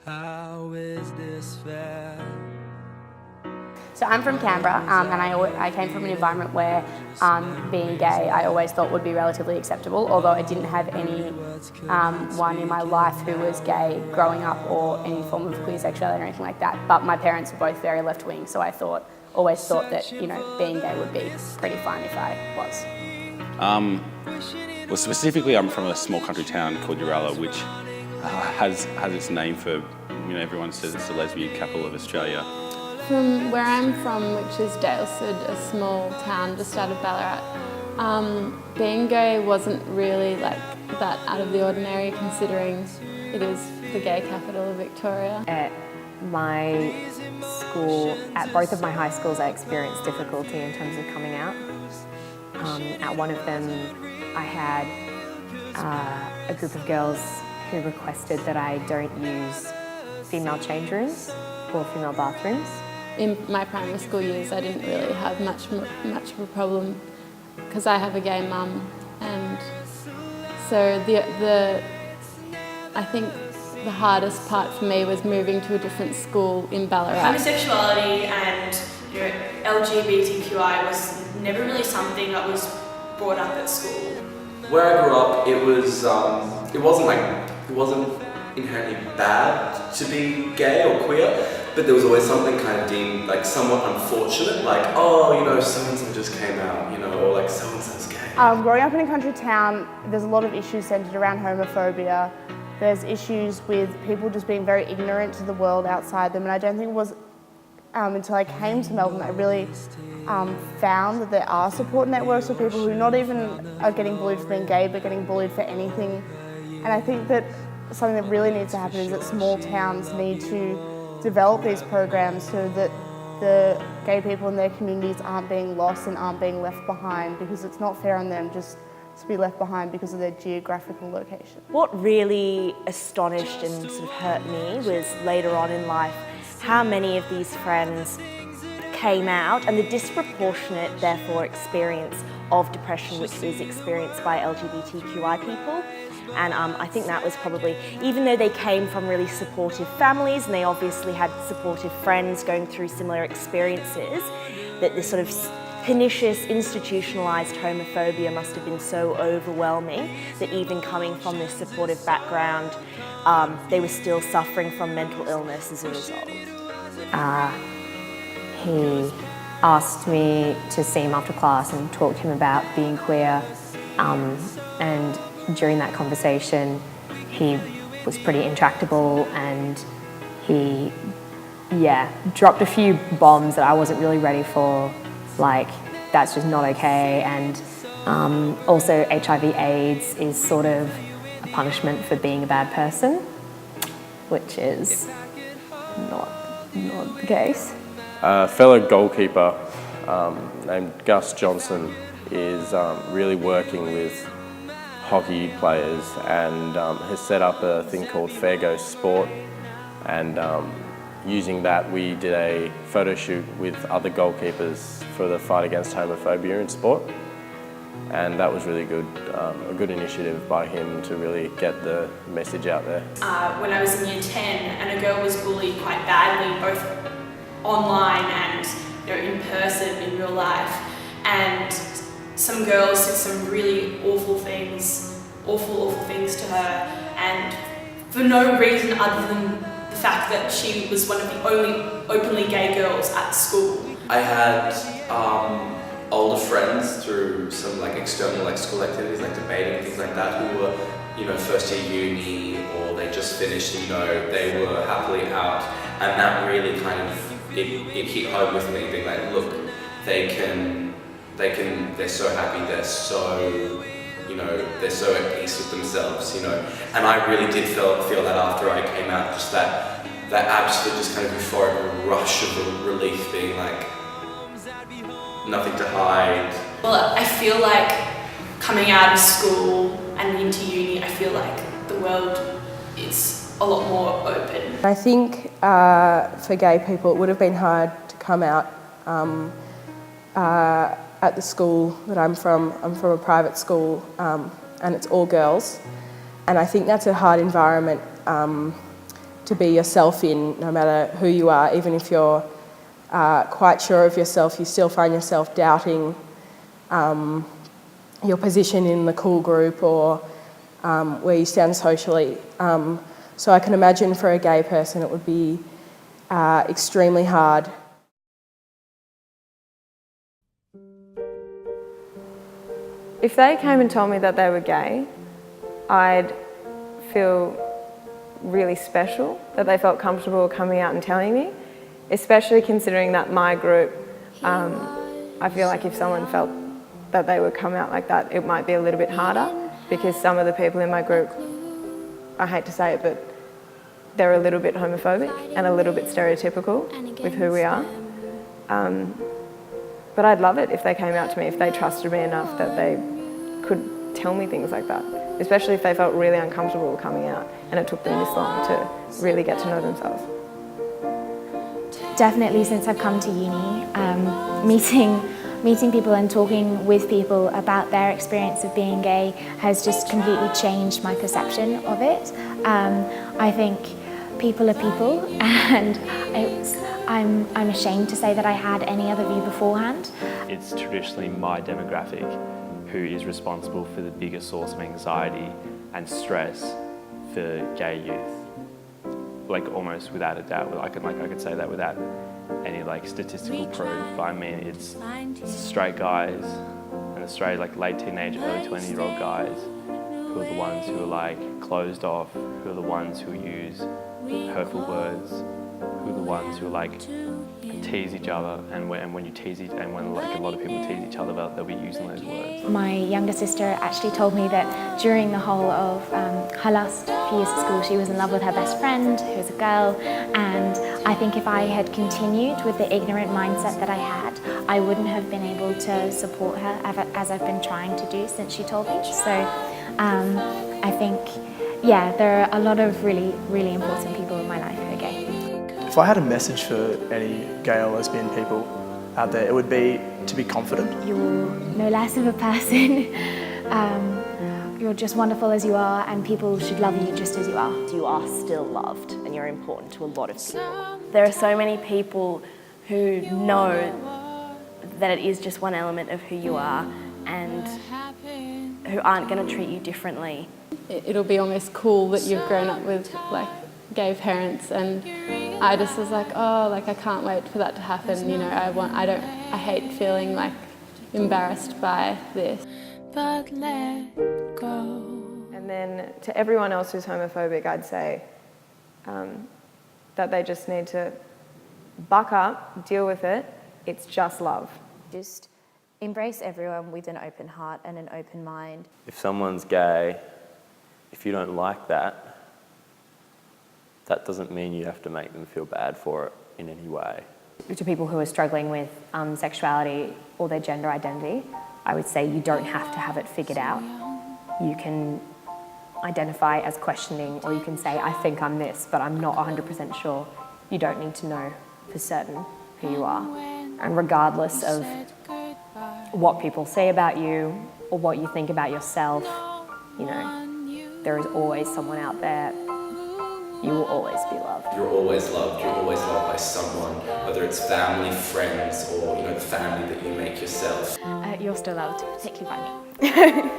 How is this fair? So I'm from Canberra, and I came from an environment where being gay I always thought would be relatively acceptable, although I didn't have anyone in my life who was gay growing up or any form of queer sexuality or anything like that. But my parents were both very left-wing, so I always thought that being gay would be pretty fine if I was. Well, specifically, I'm from a small country town called Uralla, which has its name for, everyone says it's the lesbian capital of Australia. From where I'm from, which is Daylesford, a small town just out of Ballarat, being gay wasn't really like that out of the ordinary, considering it is the gay capital of Victoria. At my school, at both of my high schools, I experienced difficulty in terms of coming out. At one of them, I had a group of girls who requested that I don't use female change rooms or female bathrooms. In my primary school years, I didn't really have much of a problem because I have a gay mum, and so I think the hardest part for me was moving to a different school in Ballarat. Homosexuality and LGBTQI was never really something that was brought up at school. Where I grew up, it wasn't inherently bad to be gay or queer, but there was always something kind of deemed like somewhat unfortunate, like, so-and-so just came out, or like so-and-so's gay. Growing up in a country town, there's a lot of issues centred around homophobia. There's issues with people just being very ignorant to the world outside them, and I don't think it was until I came to Melbourne that I really found that there are support networks for people who not even are getting bullied for being gay, but getting bullied for anything. And I think that something that really needs to happen is that small towns need to develop these programs so that the gay people in their communities aren't being lost and aren't being left behind, because it's not fair on them just to be left behind because of their geographical location. What really astonished and sort of hurt me was later on in life how many of these friends came out and the disproportionate, therefore, experience of depression which was experienced by LGBTQI people. And I think that was probably, even though they came from really supportive families and they obviously had supportive friends going through similar experiences, that this sort of pernicious, institutionalised homophobia must have been so overwhelming that even coming from this supportive background, they were still suffering from mental illness as a result. He asked me to see him after class and talk to him about being queer, and during that conversation he was pretty intractable, and he dropped a few bombs that I wasn't really ready for, like that's just not okay, and also HIV/AIDS is sort of a punishment for being a bad person, which is not the case. A fellow goalkeeper named Gus Johnson is really working with hockey players and has set up a thing called Fair Go Sport, and using that we did a photo shoot with other goalkeepers for the fight against homophobia in sport, and that was really good, a good initiative by him to really get the message out there. When I was in year 10 and a girl was bullied quite badly, both online and in person in real life, and some girls said some really awful things to her, and for no reason other than the fact that she was one of the only openly gay girls at school. I had older friends through some external school activities like debating and things like that who were first year uni, or they just finished, they were happily out, and that really kind of it hit home with me, being like, look, they're so happy, they're so at peace with themselves, and I really did feel that after I came out, just that absolute just kind of euphoric rush of relief, being like, nothing to hide. Well, I feel like coming out of school and into uni, I feel like the world is a lot more open. I think for gay people it would have been hard to come out at the school that I'm from. I'm from a private school and it's all girls, and I think that's a hard environment to to be yourself in, no matter who you are. Even if you're quite sure of yourself, you still find yourself doubting your position in the cool group or where you stand socially. So I can imagine for a gay person it would be extremely hard. If they came and told me that they were gay, I'd feel really special that they felt comfortable coming out and telling me, especially considering that my group, I feel like if someone felt that they would come out like that, it might be a little bit harder, because some of the people in my group, I hate to say it, but they're a little bit homophobic and a little bit stereotypical with who we are. But I'd love it if they came out to me, if they trusted me enough that they could tell me things like that, especially if they felt really uncomfortable coming out and it took them this long to really get to know themselves. Definitely since I've come to uni, meeting people and talking with people about their experience of being gay has just completely changed my perception of it. I think people are people, and I'm ashamed to say that I had any other view beforehand. It's traditionally my demographic who is responsible for the biggest source of anxiety and stress for gay youth. Like almost without a doubt, I could say that without any statistical proof. But I mean, it's straight guys and straight late teenage, early 20-year-old guys who are the ones who are closed off, who are the ones who use hurtful words, who are the ones who tease each other, and when you tease and when a lot of people tease each other, they'll be using those words. My younger sister actually told me that during the whole of her last few years at school, she was in love with her best friend, who was a girl, and I think if I had continued with the ignorant mindset that I had, I wouldn't have been able to support her as I've been trying to do since she told me. So I think, yeah, there are a lot of really, really important people in my life who are gay. If I had a message for any gay or lesbian people out there, it would be to be confident. You're no less of a person. You're just wonderful as you are, and people should love you just as you are. You are still loved, and you're important to a lot of people. There are so many people who know that it is just one element of who you are and who aren't going to treat you differently. It'll be almost cool that you've grown up with gay parents, and I just was I can't wait for that to happen. You know, I hate feeling embarrassed by this. But let go. And then to everyone else who's homophobic, I'd say that they just need to buck up, deal with it. It's just love. Just embrace everyone with an open heart and an open mind. If someone's gay, if you don't like that, that doesn't mean you have to make them feel bad for it in any way. To people who are struggling with sexuality or their gender identity, I would say you don't have to have it figured out. You can identify as questioning, or you can say, I think I'm this, but I'm not 100% sure. You don't need to know for certain who you are. And regardless of what people say about you or what you think about yourself, you know, there is always someone out there. You will always be loved. You're always loved. You're always loved by someone, whether it's family, friends, or the family that you make yourself. You're still loved. Take you by me.